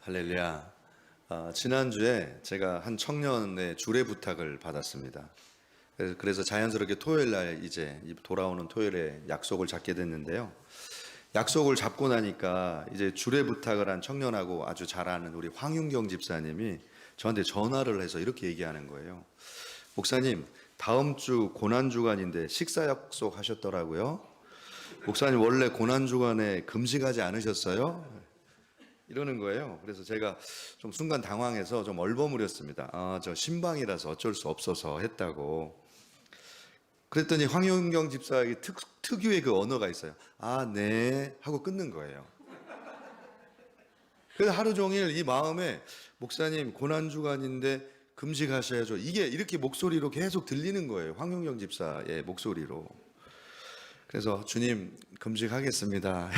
할렐루야. 지난주에 제가 한 청년의 주례 부탁을 받았습니다. 그래서 자연스럽게 토요일 날 이제 돌아오는 토요일에 약속을 잡게 됐는데요. 약속을 잡고 나니까 이제 주례 부탁을 한 청년하고 아주 잘 아는 우리 황윤경 집사님이 저한테 전화를 해서 이렇게 얘기하는 거예요. 목사님, 다음 주 고난주간인데 식사 약속 하셨더라고요. 목사님, 원래 고난주간에 금식하지 않으셨어요? 이러는 거예요. 그래서 제가 좀 순간 당황해서 좀 얼버무렸습니다. 저 신방이라서 어쩔 수 없어서 했다고. 그랬더니 황윤경 집사의 특유의 그 언어가 있어요. 네 하고 끊는 거예요. 그래서 하루 종일 이 마음에 목사님 고난주간인데 금식하셔야죠. 이게 이렇게 목소리로 계속 들리는 거예요. 황윤경 집사의 목소리로. 그래서 주님 금식하겠습니다.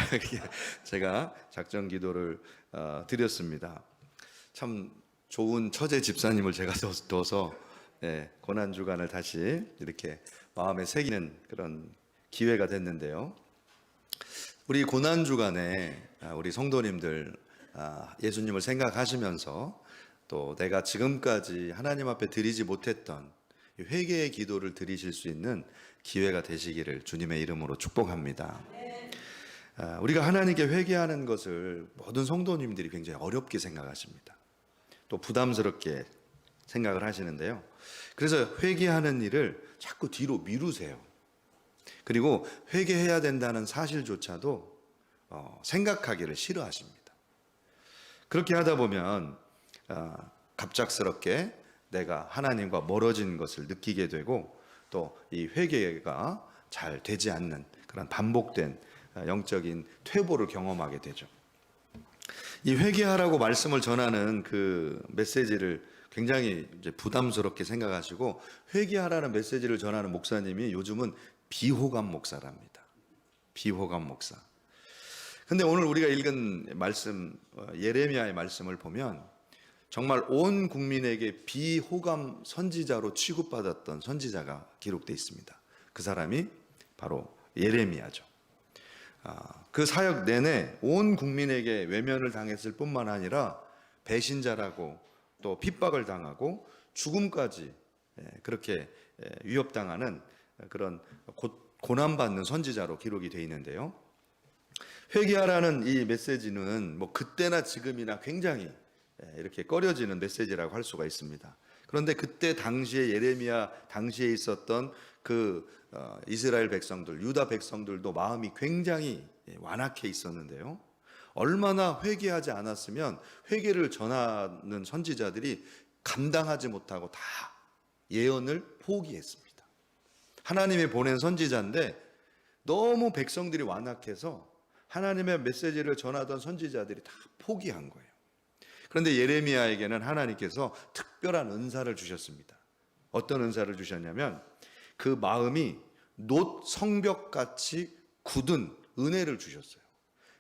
제가 작전 기도를 드렸습니다. 참 좋은 처제 집사님을 제가 둬서 고난주간을 다시 이렇게 마음에 새기는 그런 기회가 됐는데요. 우리 고난주간에 우리 성도님들 예수님을 생각하시면서 또 내가 지금까지 하나님 앞에 드리지 못했던 회개의 기도를 드리실 수 있는 기회가 되시기를 주님의 이름으로 축복합니다. 우리가 하나님께 회개하는 것을 모든 성도님들이 굉장히 어렵게 생각하십니다. 또 부담스럽게 생각을 하시는데요. 그래서 회개하는 일을 자꾸 뒤로 미루세요. 그리고 회개해야 된다는 사실조차도 생각하기를 싫어하십니다. 그렇게 하다 보면 갑작스럽게 내가 하나님과 멀어진 것을 느끼게 되고 또 이 회개가 잘 되지 않는 그런 반복된 영적인 퇴보를 경험하게 되죠. 이 회개하라고 말씀을 전하는 그 메시지를 굉장히 이제 부담스럽게 생각하시고 회개하라는 메시지를 전하는 목사님이 요즘은 비호감 목사랍니다. 비호감 목사. 근데 오늘 우리가 읽은 말씀 예레미야의 말씀을 보면 정말 온 국민에게 비호감 선지자로 취급받았던 선지자가 기록되어 있습니다. 그 사람이 바로 예레미야죠. 그 사역 내내 온 국민에게 외면을 당했을 뿐만 아니라 배신자라고 또 핍박을 당하고 죽음까지 그렇게 위협당하는 그런 고난받는 선지자로 기록이 되어 있는데요. 회개하라는 이 메시지는 뭐 그때나 지금이나 굉장히 이렇게 꺼려지는 메시지라고 할 수가 있습니다. 그런데 그때 당시에 예레미야 당시에 있었던 그 이스라엘 백성들, 유다 백성들도 마음이 굉장히 완악해 있었는데요. 얼마나 회개하지 않았으면 회개를 전하는 선지자들이 감당하지 못하고 다 예언을 포기했습니다. 하나님이 보낸 선지자인데 너무 백성들이 완악해서 하나님의 메시지를 전하던 선지자들이 다 포기한 거예요. 그런데 예레미야에게는 하나님께서 특별한 은사를 주셨습니다. 어떤 은사를 주셨냐면 그 마음이 놋 성벽같이 굳은 은혜를 주셨어요.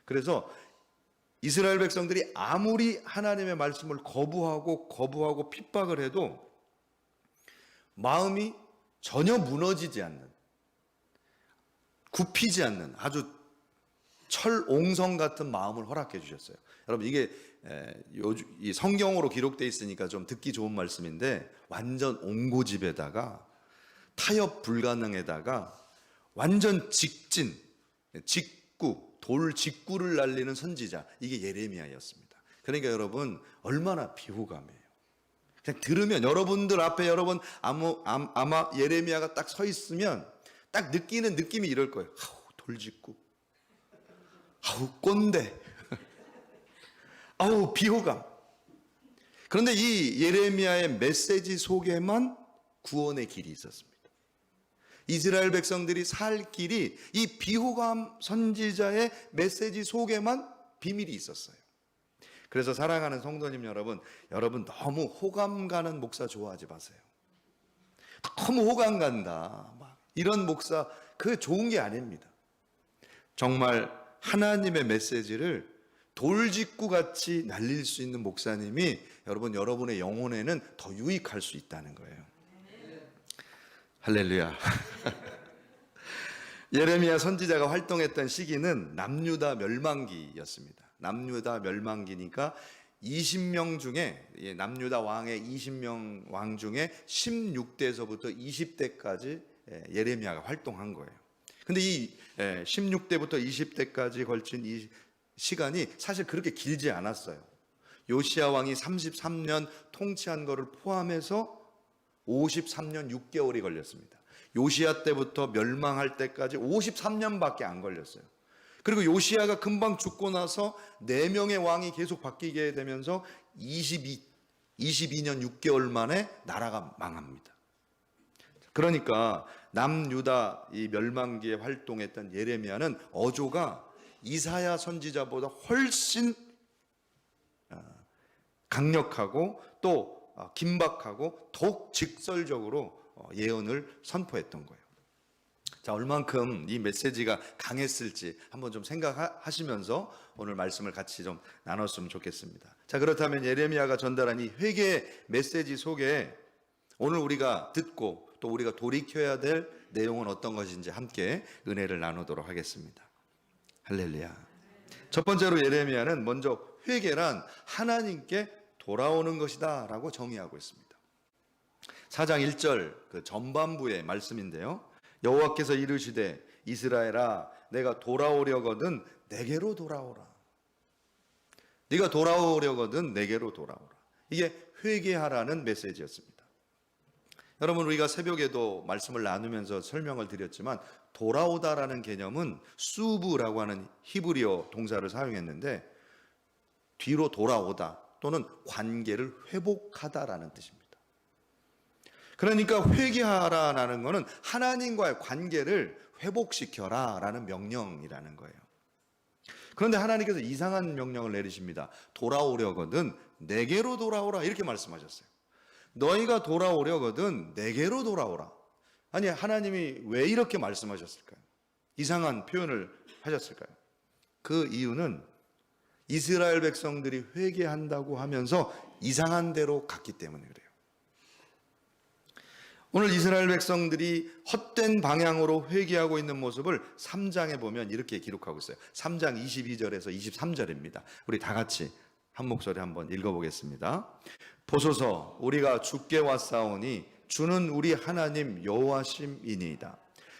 그래서 이스라엘 백성들이 아무리 하나님의 말씀을 거부하고 핍박을 해도 마음이 전혀 무너지지 않는, 굽히지 않는 아주 철옹성 같은 마음을 허락해 주셨어요. 여러분 이게 이 성경으로 기록되어 있으니까 좀 듣기 좋은 말씀인데 완전 옹고집에다가 타협 불가능에다가 완전 직진, 돌 직구를 날리는 선지자, 이게 예레미야였습니다. 그러니까 여러분 얼마나 비호감해요. 그냥 들으면 여러분들 앞에 여러분 아마 예레미야가 딱 서 있으면 딱 느끼는 느낌이 이럴 거예요. 돌 직구, 꼰대, 비호감. 그런데 이 예레미야의 메시지 속에만 구원의 길이 있었습니다. 이스라엘 백성들이 살 길이 이 비호감 선지자의 메시지 속에만 비밀이 있었어요. 그래서 사랑하는 성도님 여러분 너무 호감 가는 목사 좋아하지 마세요. 너무 호감 간다, 이런 목사 그게 좋은 게 아닙니다. 정말 하나님의 메시지를 돌직구 같이 날릴 수 있는 목사님이 여러분의 영혼에는 더 유익할 수 있다는 거예요. 할렐루야. 예레미야 선지자가 활동했던 시기는 남유다 멸망기였습니다. 남유다 멸망기니까 20명 중에 남유다 왕의 20명 왕 중에 16대에서부터 20대까지 예레미야가 활동한 거예요. 근데 이 16대부터 20대까지 걸친 이 시간이 사실 그렇게 길지 않았어요. 요시야 왕이 33년 통치한 것을 포함해서 53년 6개월이 걸렸습니다. 요시야 때부터 멸망할 때까지 53년밖에 안 걸렸어요. 그리고 요시야가 금방 죽고 나서 4명의 왕이 계속 바뀌게 되면서 22년 6개월 만에 나라가 망합니다. 그러니까 남유다 이 멸망기에 활동했던 예레미야는 어조가 이사야 선지자보다 훨씬 강력하고 또 긴박하고 더욱 직설적으로 예언을 선포했던 거예요. 자, 얼만큼 이 메시지가 강했을지 한번 좀 생각하시면서 오늘 말씀을 같이 좀 나눴으면 좋겠습니다. 자, 그렇다면 예레미야가 전달한 이 회개의 메시지 속에 오늘 우리가 듣고 또 우리가 돌이켜야 될 내용은 어떤 것인지 함께 은혜를 나누도록 하겠습니다. 할렐루야. 첫 번째로 예레미야는 먼저 회개란 하나님께 돌아오는 것이다 라고 정의하고 있습니다. 4장 1절 그 전반부의 말씀인데요. 여호와께서 이르시되 이스라엘아 내가 돌아오려거든 내게로 돌아오라. 네가 돌아오려거든 내게로 돌아오라. 이게 회개하라는 메시지였습니다. 여러분, 우리가 새벽에도 말씀을 나누면서 설명을 드렸지만 돌아오다라는 개념은 수브라고 하는 히브리어 동사를 사용했는데 뒤로 돌아오다 또는 관계를 회복하다라는 뜻입니다. 그러니까 회개하라라는 것은 하나님과의 관계를 회복시켜라라는 명령이라는 거예요. 그런데 하나님께서 이상한 명령을 내리십니다. 돌아오려거든 내게로 돌아오라 이렇게 말씀하셨어요. 너희가 돌아오려거든 내게로 돌아오라. 아니, 하나님이 왜 이렇게 말씀하셨을까요? 이상한 표현을 하셨을까요? 그 이유는 이스라엘 백성들이 회개한다고 하면서 이상한 데로 갔기 때문에 그래요. 오늘 이스라엘 백성들이 헛된 방향으로 회개하고 있는 모습을 3장에 보면 이렇게 기록하고 있어요. 3장 22절에서 23절입니다. 우리 다 같이 한 목소리 한번 읽어보겠습니다. 보소서 우리가 주께 왔사오니 주는 우리 하나님 여호와심이니이다.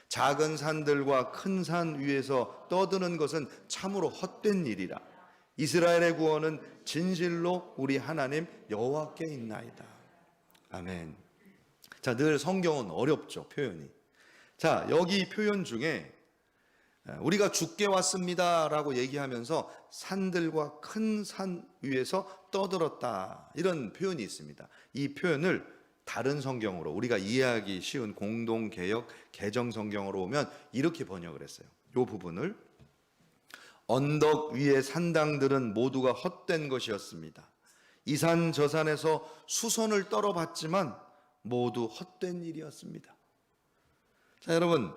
작은 산들과 큰 산 위에서 떠드는 것은 참으로 헛된 일이라. 이스라엘의 구원은 진실로 우리 하나님 여호와께 있나이다. 아멘. 자, 늘 성경은 어렵죠, 표현이. 자, 여기 표현 중에 우리가 주께 왔습니다라고 얘기하면서 산들과 큰 산 위에서 떠들었다 이런 표현이 있습니다. 이 표현을 다른 성경으로 우리가 이해하기 쉬운 공동개역 개정성경으로 오면 이렇게 번역을 했어요. 이 부분을 언덕 위의 산당들은 모두가 헛된 것이었습니다. 이 산 저 산에서 수선을 떨어봤지만 모두 헛된 일이었습니다. 자, 여러분,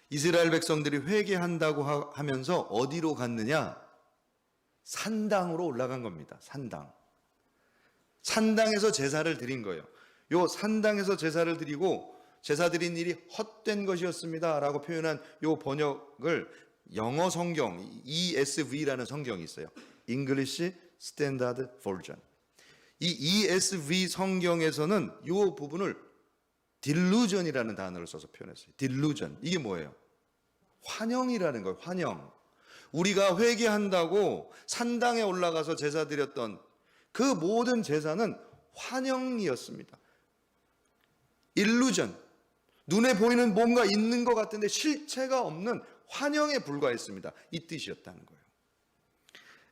이스라엘 백성들이 회개한다고 하면서 어디로 갔느냐? 산당으로 올라간 겁니다. 산당에서 제사를 드린 거예요. 요 산당에서 제사를 드리고 제사 드린 일이 헛된 것이었습니다 라고 표현한 요 번역을 영어 성경 ESV라는 성경이 있어요. English Standard Version. 이 ESV 성경에서는 이 부분을 delusion이라는 단어를 써서 표현했어요. delusion. 이게 뭐예요? 환영이라는 거예요. 환영. 우리가 회개한다고 산당에 올라가서 제사 드렸던 그 모든 제사는 환영이었습니다. illusion. 눈에 보이는 뭔가 있는 것 같은데 실체가 없는 환영에 불과했습니다. 이 뜻이었다는 거예요.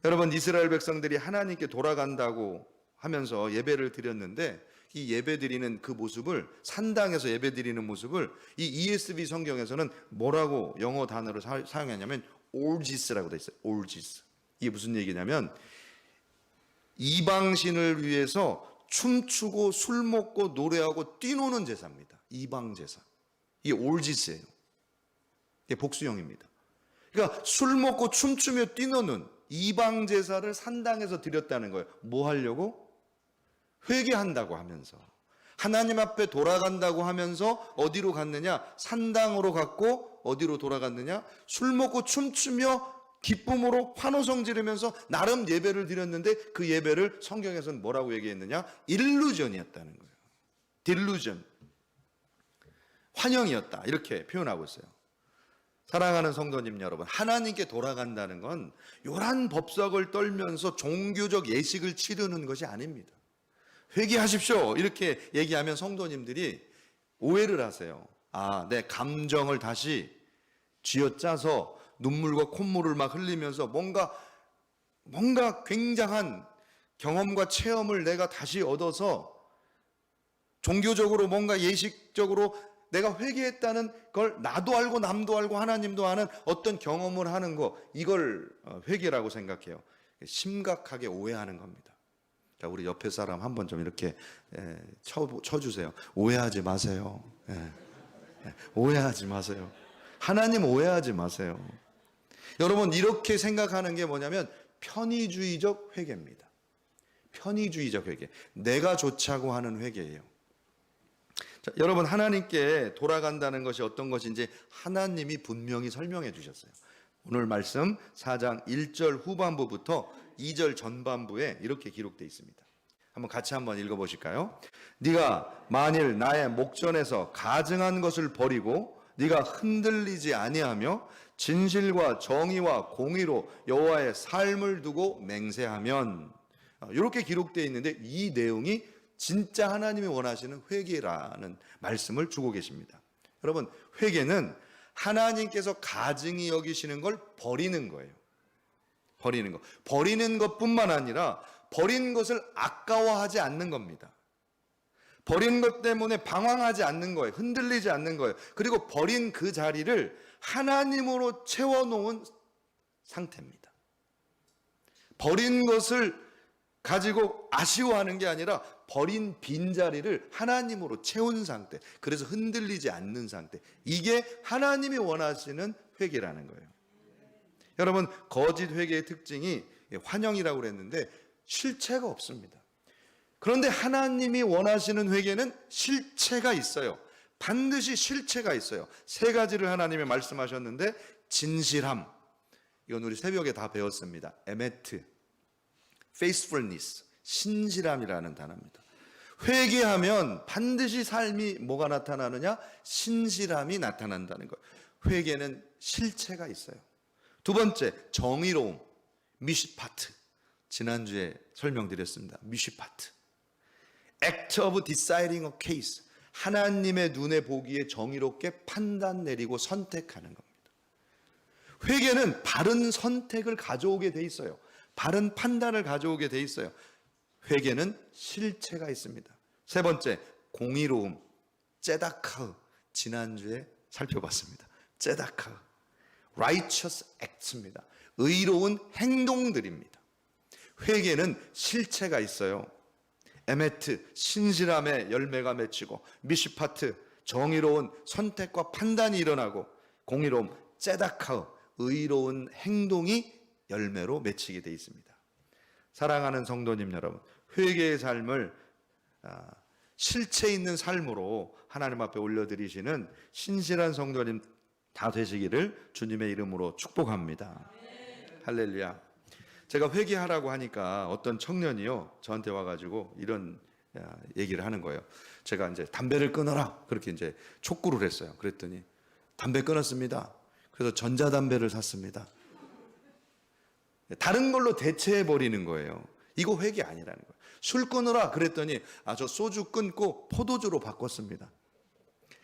여러분, 이스라엘 백성들이 하나님께 돌아간다고 하면서 예배를 드렸는데 이 예배 드리는 그 모습을 산당에서 예배 드리는 모습을 이 ESV 성경에서는 뭐라고 영어 단어를 사용했냐면 orgies라고 돼 있어요. orgies. 이게 무슨 얘기냐면 이방신을 위해서 춤추고 술 먹고 노래하고 뛰노는 제사입니다. 이방 제사. 이게 orgies예요. 이게 복수형입니다. 그러니까 술 먹고 춤추며 뛰노는 이방 제사를 산당에서 드렸다는 거예요. 뭐 하려고? 회개한다고 하면서 하나님 앞에 돌아간다고 하면서 어디로 갔느냐? 산당으로 갔고 어디로 돌아갔느냐? 술 먹고 춤추며 기쁨으로 환호성 지르면서 나름 예배를 드렸는데 그 예배를 성경에서는 뭐라고 얘기했느냐? 일루전이었다는 거예요. 딜루전. 환영이었다. 이렇게 표현하고 있어요. 사랑하는 성도님 여러분, 하나님께 돌아간다는 건 요란 법석을 떨면서 종교적 예식을 치르는 것이 아닙니다. 회개하십시오. 이렇게 얘기하면 성도님들이 오해를 하세요. 아, 내 감정을 다시 쥐어짜서 눈물과 콧물을 막 흘리면서 뭔가 굉장한 경험과 체험을 내가 다시 얻어서 종교적으로 뭔가 예식적으로 내가 회개했다는 걸 나도 알고 남도 알고 하나님도 아는 어떤 경험을 하는 거, 이걸 회개라고 생각해요. 심각하게 오해하는 겁니다. 자, 우리 옆에 사람 한번 좀 이렇게 쳐주세요. 오해하지 마세요. 오해하지 마세요. 하나님 오해하지 마세요. 여러분, 이렇게 생각하는 게 뭐냐면 편의주의적 회개입니다. 편의주의적 회개. 내가 좋자고 하는 회개예요. 자, 여러분, 하나님께 돌아간다는 것이 어떤 것인지 하나님이 분명히 설명해 주셨어요. 오늘 말씀 4장 1절 후반부부터 2절 전반부에 이렇게 기록되어 있습니다. 같이 한번 읽어보실까요? 네가 만일 나의 목전에서 가증한 것을 버리고 네가 흔들리지 아니하며 진실과 정의와 공의로 여호와의 삶을 두고 맹세하면, 이렇게 기록되어 있는데 이 내용이 진짜 하나님이 원하시는 회개라는 말씀을 주고 계십니다. 여러분, 회개는 하나님께서 가증히 여기시는 걸 버리는 거예요. 버리는 것. 버리는 것뿐만 아니라 버린 것을 아까워하지 않는 겁니다. 버린 것 때문에 방황하지 않는 거예요. 흔들리지 않는 거예요. 그리고 버린 그 자리를 하나님으로 채워놓은 상태입니다. 버린 것을 가지고 아쉬워하는 게 아니라 버린 빈자리를 하나님으로 채운 상태. 그래서 흔들리지 않는 상태. 이게 하나님이 원하시는 회개라는 거예요. 여러분, 거짓 회개의 특징이 환영이라고 그랬는데 실체가 없습니다. 그런데 하나님이 원하시는 회개는 실체가 있어요. 반드시 실체가 있어요. 세 가지를 하나님이 말씀하셨는데, 진실함, 이건 우리 새벽에 다 배웠습니다. 에메트, faithfulness, 신실함이라는 단어입니다. 회개하면 반드시 삶이 뭐가 나타나느냐? 신실함이 나타난다는 거예요. 회개는 실체가 있어요. 두 번째, 정의로움, 미시파트. 지난주에 설명드렸습니다. 미시파트. Act of deciding a case. 하나님의 눈에 보기에 정의롭게 판단 내리고 선택하는 겁니다. 회개는 바른 선택을 가져오게 돼 있어요. 바른 판단을 가져오게 돼 있어요. 회개는 실체가 있습니다. 세 번째, 공의로움, ጼ다카흐. 지난주에 살펴봤습니다. ጼ다카흐. righteous acts입니다. 의로운 행동들입니다. 회개는 실체가 있어요. 에메트, 신실함의 열매가 맺히고, 미시파트, 정의로운 선택과 판단이 일어나고, 공의로움, ጼ다카흐, 의로운 행동이 열매로 맺히게 되어 있습니다. 사랑하는 성도님 여러분, 회개의 삶을 실체 있는 삶으로 하나님 앞에 올려드리시는 신실한 성도님 다 되시기를 주님의 이름으로 축복합니다. 할렐루야. 제가 회개하라고 하니까 어떤 청년이요, 저한테 와가지고 이런 얘기를 하는 거예요. 제가 이제 담배를 끊어라, 그렇게 이제 촉구를 했어요. 그랬더니 담배 끊었습니다. 그래서 전자담배를 샀습니다. 다른 걸로 대체해 버리는 거예요. 이거 회개 아니라는 거예요. 술 끊어라 그랬더니 저 소주 끊고 포도주로 바꿨습니다.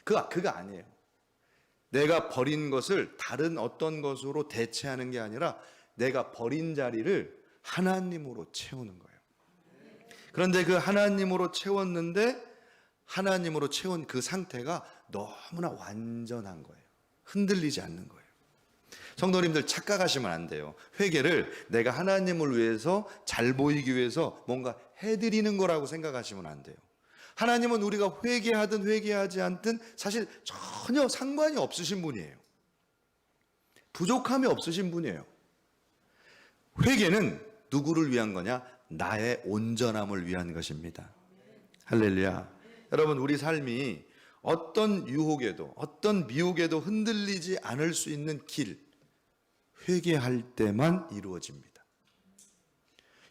그거 아니에요. 내가 버린 것을 다른 어떤 것으로 대체하는 게 아니라 내가 버린 자리를 하나님으로 채우는 거예요. 그런데 그 하나님으로 채웠는데 하나님으로 채운 그 상태가 너무나 완전한 거예요. 흔들리지 않는 거예요. 성도님들, 착각하시면 안 돼요. 회개를 내가 하나님을 위해서 잘 보이기 위해서 뭔가 해드리는 거라고 생각하시면 안 돼요. 하나님은 우리가 회개하든 회개하지 않든 사실 전혀 상관이 없으신 분이에요. 부족함이 없으신 분이에요. 회개는 누구를 위한 거냐? 나의 온전함을 위한 것입니다. 할렐루야. 여러분, 우리 삶이 어떤 유혹에도 어떤 미혹에도 흔들리지 않을 수 있는 길, 회개할 때만 이루어집니다.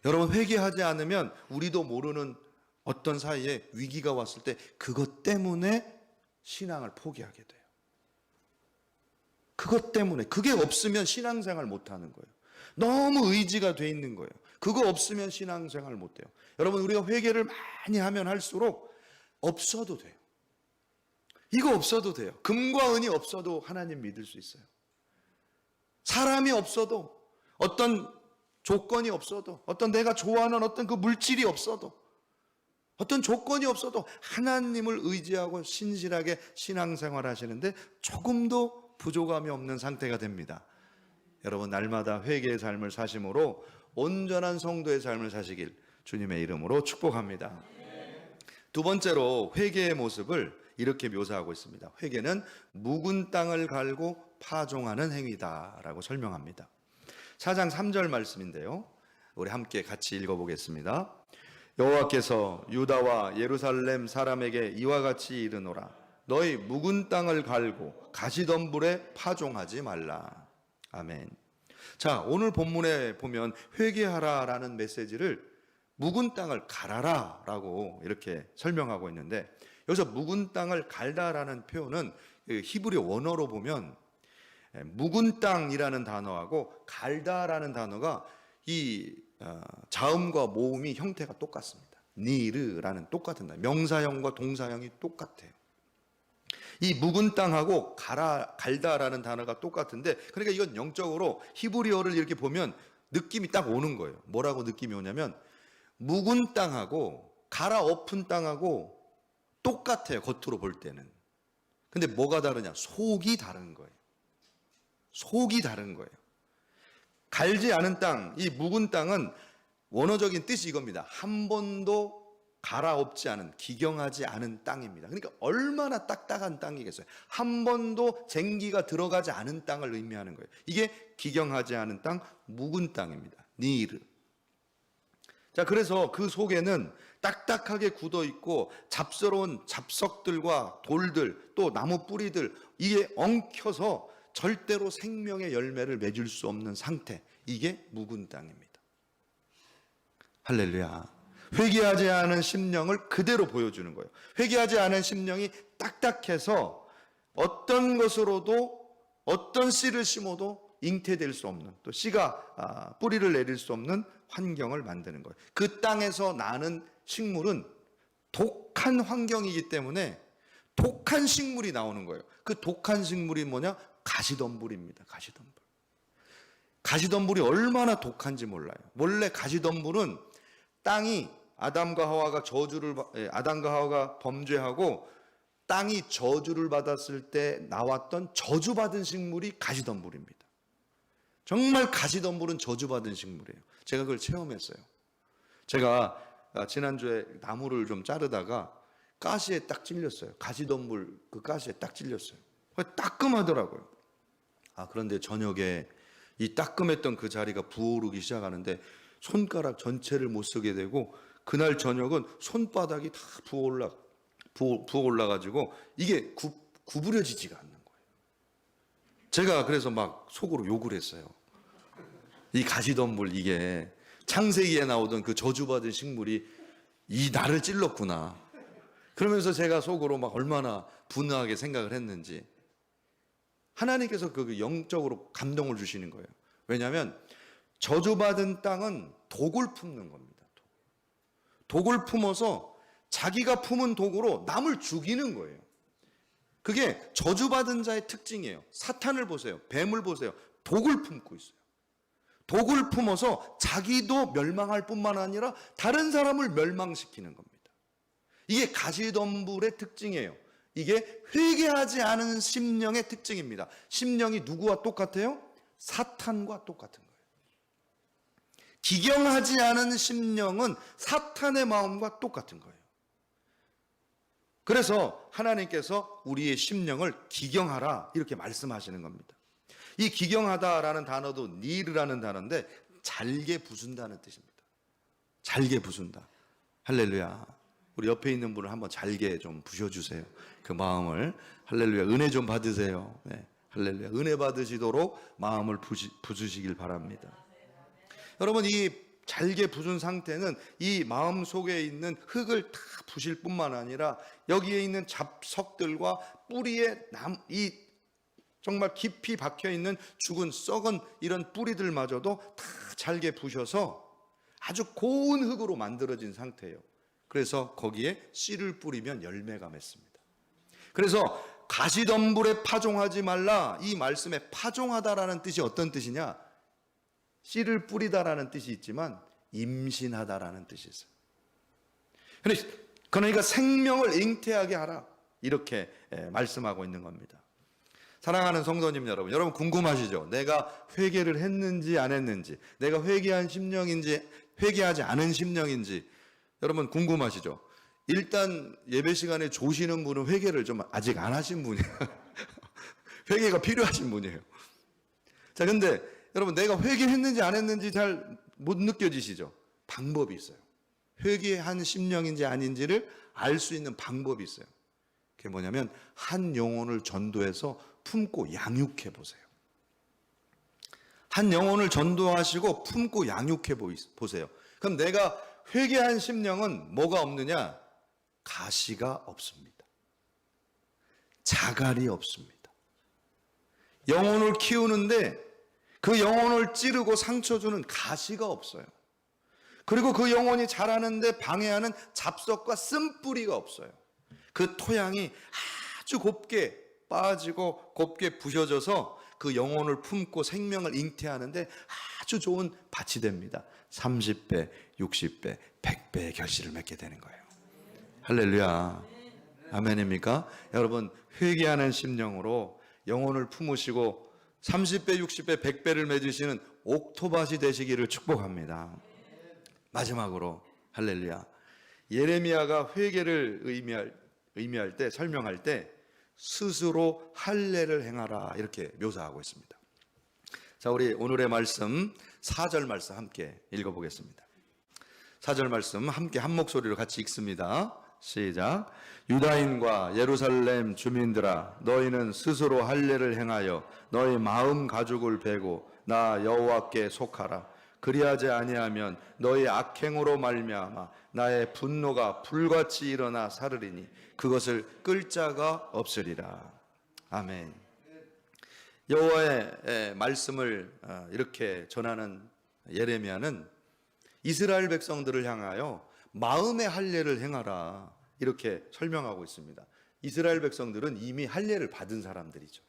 여러분, 회개하지 않으면 우리도 모르는 어떤 사이에 위기가 왔을 때 그것 때문에 신앙을 포기하게 돼요. 그것 때문에, 그게 없으면 신앙생활 못하는 거예요. 너무 의지가 돼 있는 거예요. 그거 없으면 신앙생활 못해요. 여러분, 우리가 회개를 많이 하면 할수록 없어도 돼요. 이거 없어도 돼요. 금과 은이 없어도 하나님 믿을 수 있어요. 사람이 없어도, 어떤 조건이 없어도, 어떤 내가 좋아하는 어떤 그 물질이 없어도, 어떤 조건이 없어도 하나님을 의지하고 신실하게 신앙생활 하시는데 조금도 부족함이 없는 상태가 됩니다. 여러분, 날마다 회개의 삶을 사심으로 온전한 성도의 삶을 사시길 주님의 이름으로 축복합니다. 두 번째로 회개의 모습을 이렇게 묘사하고 있습니다. 회개는 묵은 땅을 갈고 파종하는 행위다라고 설명합니다. 4장 3절 말씀인데요, 우리 함께 같이 읽어보겠습니다. 여호와께서 유다와 예루살렘 사람에게 이와 같이 이르노라. 너희 묵은 땅을 갈고 가시덤불에 파종하지 말라. 아멘. 자, 오늘 본문에 보면 회개하라라는 메시지를 묵은 땅을 갈아라 라고 이렇게 설명하고 있는데, 여기서 묵은 땅을 갈다라는 표현은 히브리 원어로 보면 묵은 땅이라는 단어하고 갈다라는 단어가 이 자음과 모음이 형태가 똑같습니다. 니르라는 똑같은 단어, 명사형과 동사형이 똑같아요. 이 묵은 땅하고 갈다라는 단어가 똑같은데, 그러니까 이건 영적으로 히브리어를 이렇게 보면 느낌이 딱 오는 거예요. 뭐라고 느낌이 오냐면 묵은 땅하고 갈아엎은 땅하고 똑같아요, 겉으로 볼 때는. 근데 뭐가 다르냐? 속이 다른 거예요. 속이 다른 거예요. 갈지 않은 땅, 이 묵은 땅은 원어적인 뜻이 이겁니다. 한 번도 갈아엎지 않은, 기경하지 않은 땅입니다. 그러니까 얼마나 딱딱한 땅이겠어요. 한 번도 쟁기가 들어가지 않은 땅을 의미하는 거예요. 이게 기경하지 않은 땅, 묵은 땅입니다. 니르. 자, 그래서 그 속에는 딱딱하게 굳어 있고 잡스러운 잡석들과 돌들, 또 나무 뿌리들, 이게 엉켜서 절대로 생명의 열매를 맺을 수 없는 상태, 이게 묵은 땅입니다. 할렐루야. 회개하지 않은 심령을 그대로 보여주는 거예요. 회개하지 않은 심령이 딱딱해서 어떤 것으로도, 어떤 씨를 심어도 잉태될 수 없는, 또 씨가 뿌리를 내릴 수 없는 환경을 만드는 거예요. 그 땅에서 나는 식물은 독한 환경이기 때문에 독한 식물이 나오는 거예요. 그 독한 식물이 뭐냐? 가시덤불입니다. 가시덤불. 가시덤불이 얼마나 독한지 몰라요. 원래 가시덤불은 땅이 아담과 하와가 범죄하고 땅이 저주를 받았을 때 나왔던 저주받은 식물이 가시덤불입니다. 정말 가시덤불은 저주받은 식물이에요. 제가 그걸 체험했어요. 제가 지난주에 나무를 좀 자르다가 가시에 딱 찔렸어요. 가시덤불 그 가시에 딱 찔렸어요. 따끔하더라고요. 그런데 저녁에 이 따끔했던 그 자리가 부어오르기 시작하는데 손가락 전체를 못 쓰게 되고, 그날 저녁은 손바닥이 다 부어 올라가지고 이게 구부려지지가 않는 거예요. 제가 그래서 막 속으로 욕을 했어요. 이 가시덤불, 이게 창세기에 나오던 그 저주받은 식물이 이 나를 찔렀구나. 그러면서 제가 속으로 막 얼마나 분노하게 생각을 했는지. 하나님께서 그 영적으로 감동을 주시는 거예요. 왜냐하면 저주받은 땅은 독을 품는 겁니다. 독을 품어서 자기가 품은 독으로 남을 죽이는 거예요. 그게 저주받은 자의 특징이에요. 사탄을 보세요. 뱀을 보세요. 독을 품고 있어요. 독을 품어서 자기도 멸망할 뿐만 아니라 다른 사람을 멸망시키는 겁니다. 이게 가시덤불의 특징이에요. 이게 회개하지 않은 심령의 특징입니다. 심령이 누구와 똑같아요? 사탄과 똑같은 거예요. 기경하지 않은 심령은 사탄의 마음과 똑같은 거예요. 그래서 하나님께서 우리의 심령을 기경하라 이렇게 말씀하시는 겁니다. 이 기경하다라는 단어도 니르라는 단어인데 잘게 부순다는 뜻입니다. 잘게 부순다. 할렐루야. 우리 옆에 있는 분을 한번 잘게 좀 부셔주세요. 그 마음을. 할렐루야. 은혜 좀 받으세요. 네. 할렐루야. 은혜 받으시도록 마음을 부수시길 바랍니다. 여러분, 이 잘게 부순 상태는 이 마음 속에 있는 흙을 다 부실 뿐만 아니라 여기에 있는 잡석들과 뿌리에 이 정말 깊이 박혀 있는 죽은 썩은 이런 뿌리들마저도 다 잘게 부셔서 아주 고운 흙으로 만들어진 상태예요. 그래서 거기에 씨를 뿌리면 열매가 맺습니다. 그래서 가시덤불에 파종하지 말라, 이 말씀에 파종하다라는 뜻이 어떤 뜻이냐? 씨를 뿌리다라는 뜻이 있지만 임신하다라는 뜻이 있어요. 그러니까 생명을 잉태하게 하라, 이렇게 말씀하고 있는 겁니다. 사랑하는 성도님 여러분, 여러분 궁금하시죠? 내가 회개를 했는지 안 했는지, 내가 회개한 심령인지 회개하지 않은 심령인지 여러분 궁금하시죠? 일단 예배 시간에 조시는 분은 회개를 좀 아직 안 하신 분이에요. 회개가 필요하신 분이에요. 자, 근데 여러분, 내가 회개했는지 안 했는지 잘 못 느껴지시죠? 방법이 있어요. 회개한 심령인지 아닌지를 알 수 있는 방법이 있어요. 그게 뭐냐면 한 영혼을 전도해서 품고 양육해 보세요. 한 영혼을 전도하시고 품고 양육해 보세요. 그럼 내가 회개한 심령은 뭐가 없느냐? 가시가 없습니다. 자갈이 없습니다. 영혼을 키우는데 그 영혼을 찌르고 상처 주는 가시가 없어요. 그리고 그 영혼이 자라는데 방해하는 잡석과 쓴뿌리가 없어요. 그 토양이 아주 곱게 빠지고 곱게 부셔져서 그 영혼을 품고 생명을 잉태하는데 아주 좋은 밭이 됩니다. 30배, 60배, 100배의 결실을 맺게 되는 거예요. 할렐루야. 아멘입니까? 여러분, 회개하는 심령으로 영혼을 품으시고 30배, 60배, 100배를 맺으시는 옥토밭이 되시기를 축복합니다. 마지막으로 할렐루야. 예레미야가 회개를 의미할 때, 설명할 때 스스로 할례를 행하라, 이렇게 묘사하고 있습니다. 자, 우리 오늘의 말씀 4절 말씀 함께 읽어보겠습니다. 4절 말씀 함께 한 목소리로 같이 읽습니다. 시작. 유다인과 예루살렘 주민들아, 너희는 스스로 할례를 행하여 너희 마음 가죽을 베고 나 여호와께 속하라. 그리하지 아니하면 너희 악행으로 말미암아 나의 분노가 불같이 일어나 사르리니 그것을 끌 자가 없으리라. 아멘. 여호와의 말씀을 이렇게 전하는 예레미야는 이스라엘 백성들을 향하여 마음의 할례를 행하라, 이렇게 설명하고 있습니다. 이스라엘 백성들은 이미 할례를 받은 사람들이죠.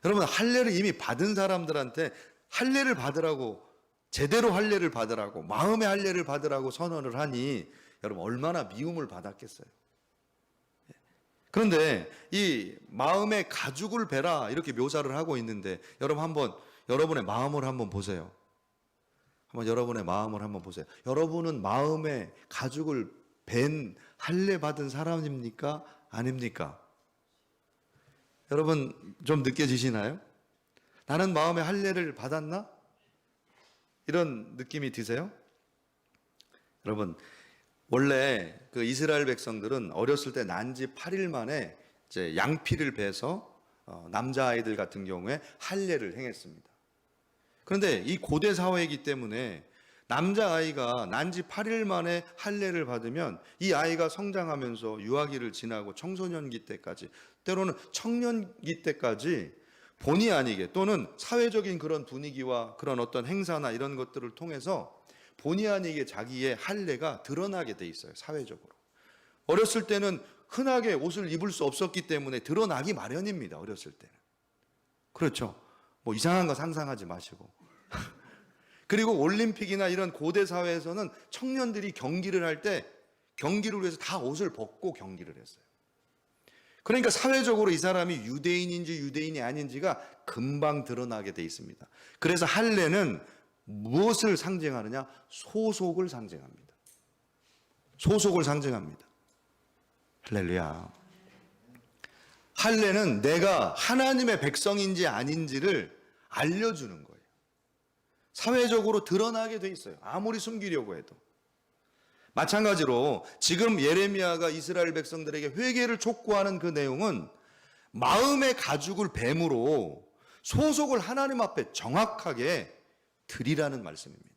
여러분, 할례를 이미 받은 사람들한테 할례를 받으라고, 제대로 할례를 받으라고, 마음의 할례를 받으라고 선언을 하니 여러분 얼마나 미움을 받았겠어요. 그런데 이 마음의 가죽을 베라, 이렇게 묘사를 하고 있는데 여러분 한번 여러분의 마음을 한번 보세요. 한번 여러분의 마음을 한번 보세요. 여러분은 마음의 가죽을 벤 할례 받은 사람입니까? 아닙니까? 여러분 좀 느껴지시나요? 나는 마음의 할례를 받았나? 이런 느낌이 드세요? 여러분, 원래 그 이스라엘 백성들은 어렸을 때 난 지 8일 만에 이제 양피를 베서 남자아이들 같은 경우에 할례를 행했습니다. 그런데 이 고대 사회이기 때문에 남자아이가 난 지 8일 만에 할례를 받으면 이 아이가 성장하면서 유아기를 지나고 청소년기 때까지, 때로는 청년기 때까지 본의 아니게 또는 사회적인 그런 분위기와 그런 어떤 행사나 이런 것들을 통해서 본의 아니게 자기의 할례가 드러나게 돼 있어요. 사회적으로. 어렸을 때는 흔하게 옷을 입을 수 없었기 때문에 드러나기 마련입니다. 어렸을 때는. 그렇죠. 뭐 이상한 거 상상하지 마시고. 그리고 올림픽이나 이런 고대 사회에서는 청년들이 경기를 할 때 경기를 위해서 다 옷을 벗고 경기를 했어요. 그러니까 사회적으로 이 사람이 유대인인지 유대인이 아닌지가 금방 드러나게 돼 있습니다. 그래서 할례는 무엇을 상징하느냐? 소속을 상징합니다. 소속을 상징합니다. 할렐루야. 할례는 내가 하나님의 백성인지 아닌지를 알려주는 거예요. 사회적으로 드러나게 돼 있어요. 아무리 숨기려고 해도. 마찬가지로 지금 예레미야가 이스라엘 백성들에게 회개를 촉구하는 그 내용은 마음의 가죽을 뱀으로 소속을 하나님 앞에 정확하게 드리라는 말씀입니다.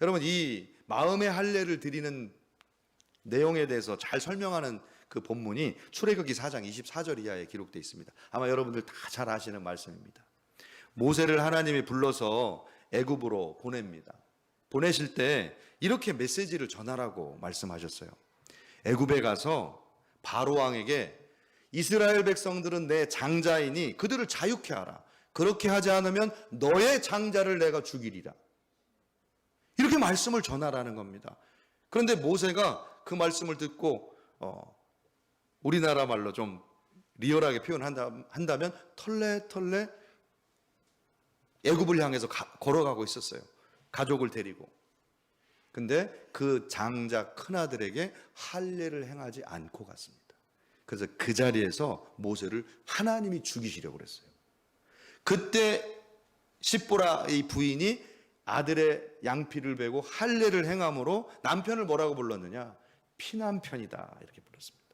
여러분, 이 마음의 할례를 드리는 내용에 대해서 잘 설명하는 그 본문이 출애굽기 4장 24절 이하에 기록되어 있습니다. 아마 여러분들 다 잘 아시는 말씀입니다. 모세를 하나님이 불러서 애굽으로 보냅니다. 보내실 때 이렇게 메시지를 전하라고 말씀하셨어요. 애굽에 가서 바로 왕에게 이스라엘 백성들은 내 장자이니 그들을 자유케 하라. 그렇게 하지 않으면 너의 장자를 내가 죽이리라. 이렇게 말씀을 전하라는 겁니다. 그런데 모세가 그 말씀을 듣고 우리나라 말로 좀 리얼하게 표현한다면 털레털레 애굽을 향해서 걸어가고 있었어요. 가족을 데리고. 근데 그 장자 큰아들에게 할례를 행하지 않고 갔습니다. 그래서 그 자리에서 모세를 하나님이 죽이시려고 그랬어요. 그때 십보라의 부인이 아들의 양피를 베고 할례를 행함으로 남편을 뭐라고 불렀느냐? 피남편이다, 이렇게 불렀습니다.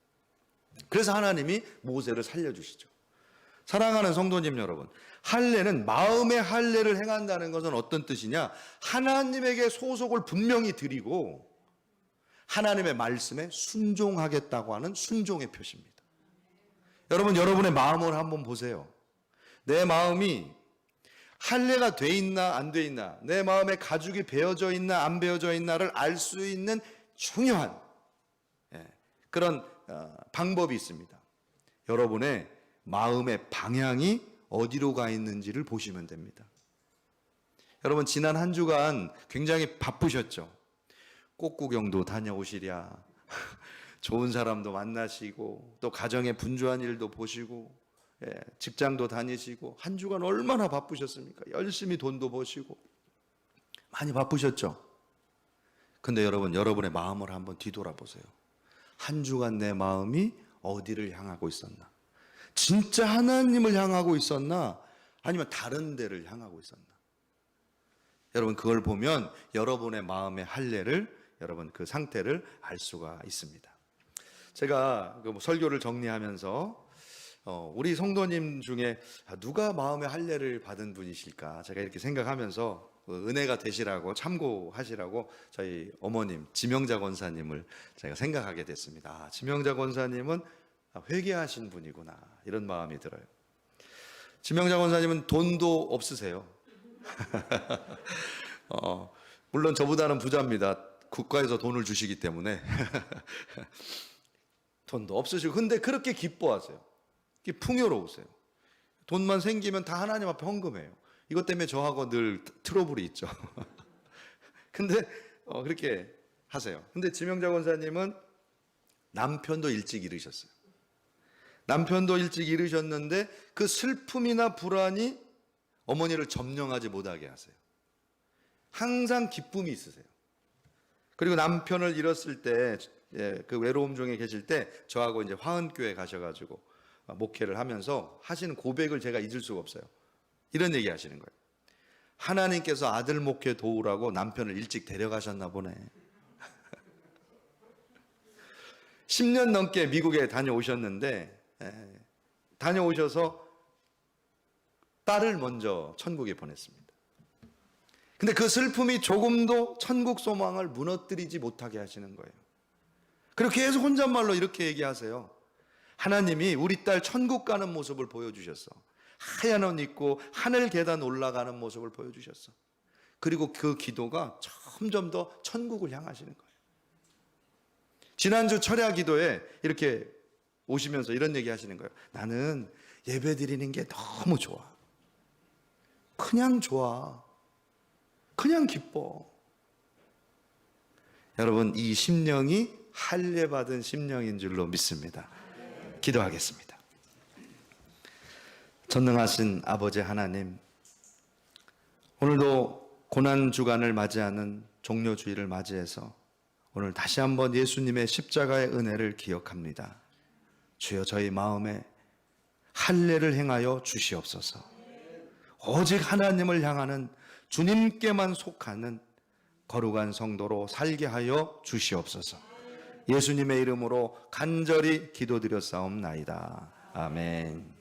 그래서 하나님이 모세를 살려주시죠. 사랑하는 성도님 여러분, 할례는 마음의 할례를 행한다는 것은 어떤 뜻이냐? 하나님에게 소속을 분명히 드리고 하나님의 말씀에 순종하겠다고 하는 순종의 표시입니다. 여러분, 여러분의 마음을 한번 보세요. 내 마음이 할례가 돼 있나 안 돼 있나, 내 마음에 가죽이 베어져 있나 안 베어져 있나를 알 수 있는 중요한 그런 방법이 있습니다. 여러분의 마음의 방향이 어디로 가 있는지를 보시면 됩니다. 여러분, 지난 한 주간 굉장히 바쁘셨죠? 꽃구경도 다녀오시랴, 좋은 사람도 만나시고, 또 가정의 분주한 일도 보시고, 직장도 다니시고, 한 주간 얼마나 바쁘셨습니까? 열심히 돈도 버시고 많이 바쁘셨죠? 근데 여러분, 여러분의 마음을 한번 뒤돌아보세요. 한 주간 내 마음이 어디를 향하고 있었나? 진짜 하나님을 향하고 있었나? 아니면 다른 데를 향하고 있었나? 여러분, 그걸 보면 여러분의 마음의 할례를, 여러분 그 상태를 알 수가 있습니다. 제가 설교를 정리하면서 우리 성도님 중에 누가 마음의 할례를 받은 분이실까, 제가 이렇게 생각하면서 은혜가 되시라고, 참고하시라고 저희 어머님 지명자 권사님을 제가 생각하게 됐습니다. 지명자 권사님은 회개하신 분이구나, 이런 마음이 들어요. 지명자 권사님은 돈도 없으세요. 물론 저보다는 부자입니다. 국가에서 돈을 주시기 때문에. 돈도 없으시고, 근데 그렇게 기뻐하세요. 풍요로우세요. 돈만 생기면 다 하나님 앞에 헌금해요. 이것 때문에 저하고 늘 트러블이 있죠. 근데 그렇게 하세요. 근데 지명자 권사님은 남편도 일찍 잃으셨어요. 남편도 일찍 잃으셨는데 그 슬픔이나 불안이 어머니를 점령하지 못하게 하세요. 항상 기쁨이 있으세요. 그리고 남편을 잃었을 때, 그 외로움 중에 계실 때 저하고 이제 화은교회 가셔가지고 목회를 하면서 하시는 고백을 제가 잊을 수가 없어요. 이런 얘기 하시는 거예요. 하나님께서 아들 목회 도우라고 남편을 일찍 데려가셨나 보네. 10년 넘게 미국에 다녀오셨는데, 다녀오셔서 딸을 먼저 천국에 보냈습니다. 근데 그 슬픔이 조금도 천국 소망을 무너뜨리지 못하게 하시는 거예요. 그리고 계속 혼잣말로 이렇게 얘기하세요. 하나님이 우리 딸 천국 가는 모습을 보여주셨어. 하얀 옷 입고 하늘 계단 올라가는 모습을 보여주셨어. 그리고 그 기도가 점점 더 천국을 향하시는 거예요. 지난주 철야 기도에 이렇게 오시면서 이런 얘기 하시는 거예요. 나는 예배 드리는 게 너무 좋아. 그냥 좋아. 그냥 기뻐. 여러분, 이 심령이 할례 받은 심령인 줄로 믿습니다. 기도하겠습니다. 전능하신 아버지 하나님, 오늘도 고난주간을 맞이하는 종료주일을 맞이해서 오늘 다시 한번 예수님의 십자가의 은혜를 기억합니다. 주여, 저희 마음에 할례를 행하여 주시옵소서. 오직 하나님을 향하는, 주님께만 속하는 거룩한 성도로 살게 하여 주시옵소서. 예수님의 이름으로 간절히 기도드렸사옵나이다. 아멘.